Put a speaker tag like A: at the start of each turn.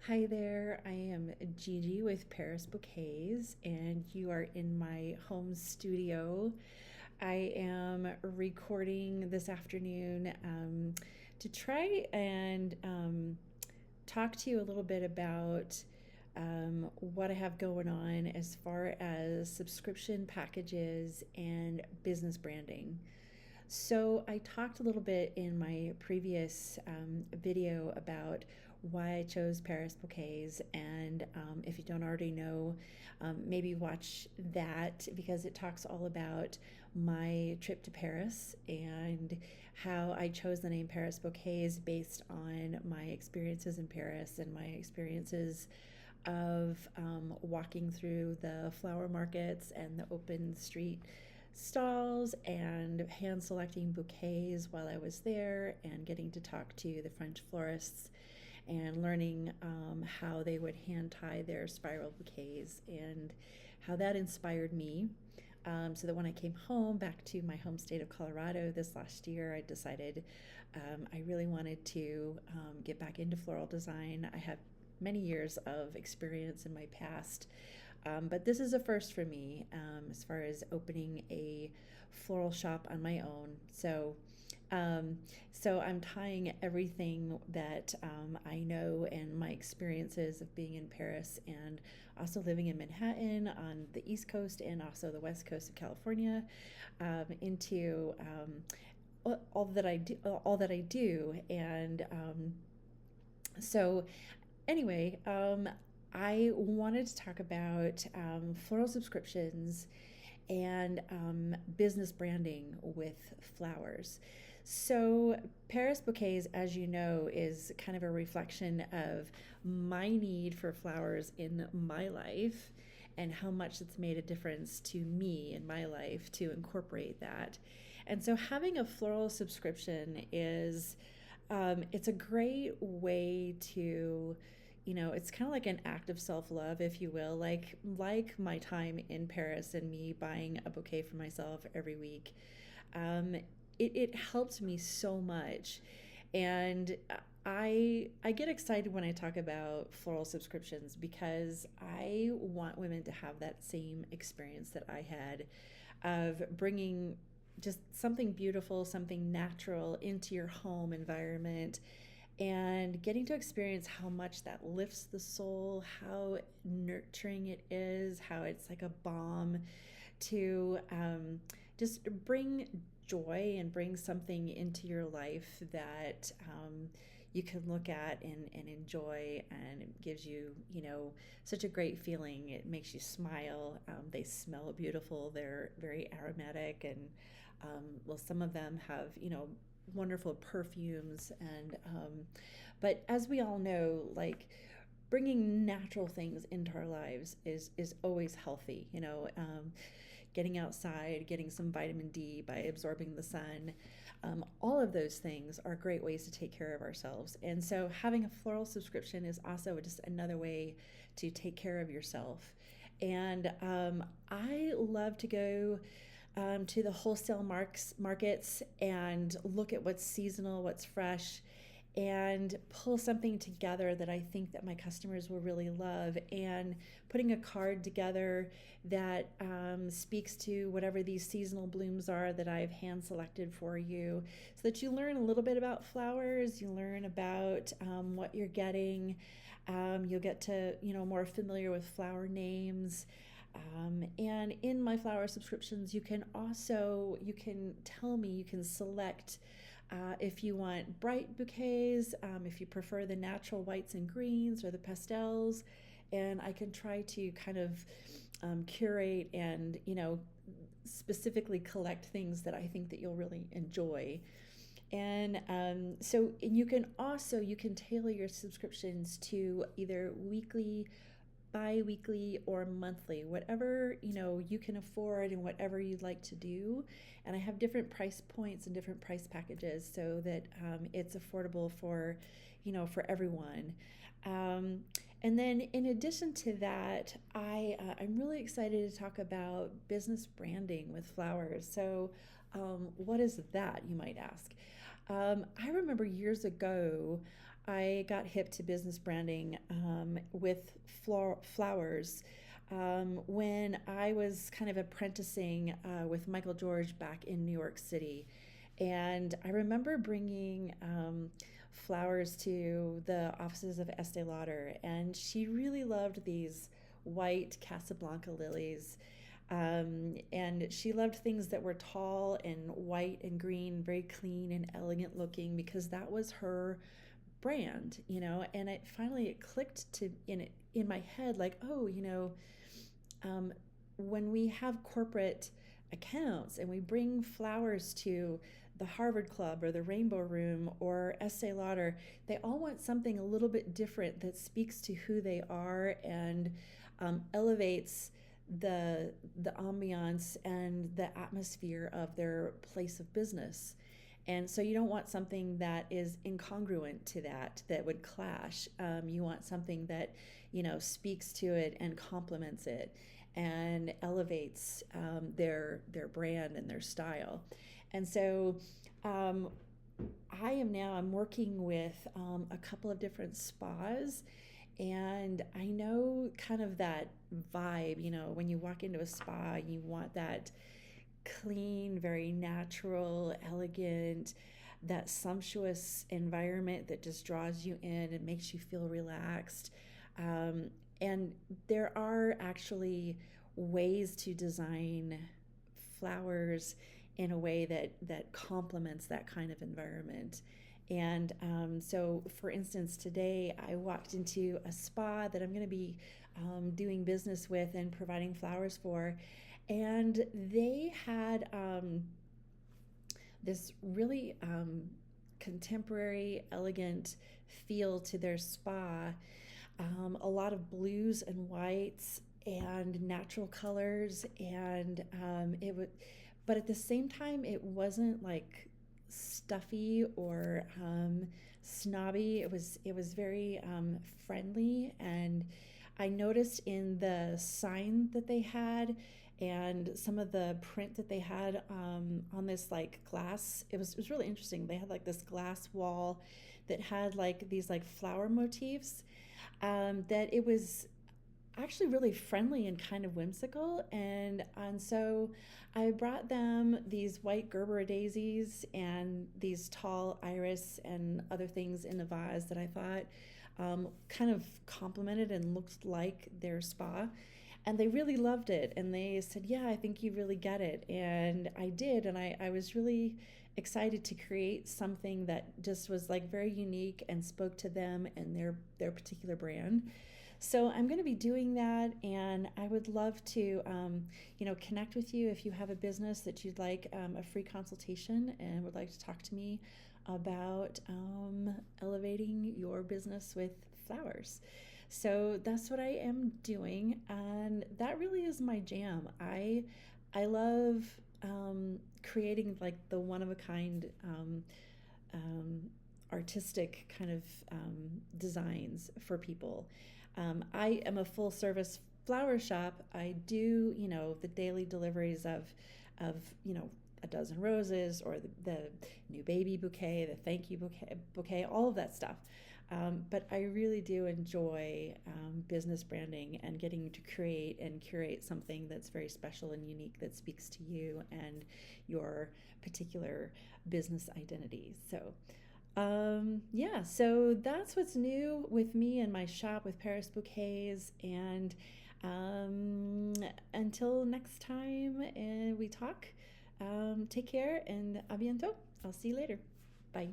A: Hi there, I am Gigi with Paris Bouquets, and you are in my home studio. I am recording this afternoon to try and talk to you a little bit about what I have going on as far as subscription packages and business branding. So, I talked a little bit in my previous video about why I chose Paris Bouquets, and if you don't already know, maybe watch that because it talks all about my trip to Paris and how I chose the name Paris Bouquets based on my experiences in Paris and my experiences of walking through the flower markets and the open street stalls and hand selecting bouquets while I was there and getting to talk to the French florists and learning how they would hand tie their spiral bouquets and how that inspired me. So that when I came home back to my home state of Colorado this last year, I decided I really wanted to get back into floral design. I have many years of experience in my past, but this is a first for me as far as opening a floral shop on my own. So I'm tying everything that I know and my experiences of being in Paris and also living in Manhattan on the East Coast and also the West Coast of California into all that I do, and so anyway, I wanted to talk about floral subscriptions and business branding with flowers. So, Paris Bouquets, as you know, is kind of a reflection of my need for flowers in my life and how much it's made a difference to me in my life to incorporate that. And so, having a floral subscription is it's a great way to, it's kind of like an act of self-love, if you will, like my time in Paris and me buying a bouquet for myself every week. It helped me so much, and I get excited when I talk about floral subscriptions because I want women to have that same experience that I had of bringing just something beautiful, something natural into your home environment and getting to experience how much that lifts the soul, how nurturing it is, how it's like a balm to just bring joy and bring something into your life that you can look at and enjoy, and it gives you, such a great feeling. It makes you smile. They smell beautiful. They're very aromatic, and well, some of them have, wonderful perfumes, and but as we all know, like, bringing natural things into our lives is always healthy. Getting outside, getting some vitamin D by absorbing the sun, all of those things are great ways to take care of ourselves. And so having a floral subscription is also just another way to take care of yourself. And I love to go to the wholesale markets and look at what's seasonal, what's fresh, and pull something together that I think that my customers will really love, and putting a card together that speaks to whatever these seasonal blooms are that I've hand selected for you, so that you learn a little bit about flowers, you learn about what you're getting, you'll get to, more familiar with flower names. And in my flower subscriptions, you can tell me, you can select if you want bright bouquets, if you prefer the natural whites and greens or the pastels, and I can try to kind of curate and, specifically collect things that I think that you'll really enjoy. And you can tailor your subscriptions to either weekly, bi-weekly, or monthly, whatever you can afford and whatever you'd like to do. And I have different price points and different price packages so that it's affordable for everyone. And then in addition to that, I'm really excited to talk about business branding with flowers. So what is that, you might ask? I remember years ago, I got hip to business branding with flowers when I was kind of apprenticing with Michael George back in New York City. And I remember bringing flowers to the offices of Estee Lauder, and she really loved these white Casablanca lilies. And she loved things that were tall and white and green, very clean and elegant looking, because that was her brand, you know. And it clicked in my head, like, oh, um, when we have corporate accounts and we bring flowers to the Harvard Club or the Rainbow Room or Estee Lauder, they all want something a little bit different that speaks to who they are and elevates the ambiance and the atmosphere of their place of business. And so you don't want something that is incongruent to that would clash. You want something that, speaks to it and complements it and elevates their brand and their style. And so um, I'm working with a couple of different spas, and I know kind of that vibe, when you walk into a spa, you want that clean, very natural, elegant, that sumptuous environment that just draws you in and makes you feel relaxed. Um, and there are actually ways to design flowers in a way that complements that kind of environment. And so, for instance, today I walked into a spa that I'm going to be doing business with and providing flowers for, and they had this really contemporary, elegant feel to their spa. A lot of blues and whites and natural colors, and it would, but at the same time, it wasn't like stuffy or snobby. It was very friendly, and I noticed in the sign that they had and some of the print that they had on this like glass. It was really interesting. They had like this glass wall that had like these like flower motifs. That it was actually really friendly and kind of whimsical. And so I brought them these white Gerber daisies and these tall iris and other things in a vase that I thought kind of complemented and looked like their spa. And they really loved it. And they said, yeah, I think you really get it. And I did. And I was really excited to create something that just was like very unique and spoke to them and their particular brand. So I'm going to be doing that, and I would love to, connect with you if you have a business that you'd like a free consultation and would like to talk to me about elevating your business with flowers. So that's what I am doing, and that really is my jam. I love creating like the one of a kind um, artistic kind of designs for people. I am a full service flower shop. I do, the daily deliveries of a dozen roses or the new baby bouquet, the thank you bouquet, all of that stuff. But I really do enjoy business branding and getting to create and curate something that's very special and unique that speaks to you and your particular business identity. So that's what's new with me and my shop with Paris Bouquets. And until next time we talk, take care and a bientôt. I'll see you later. Bye.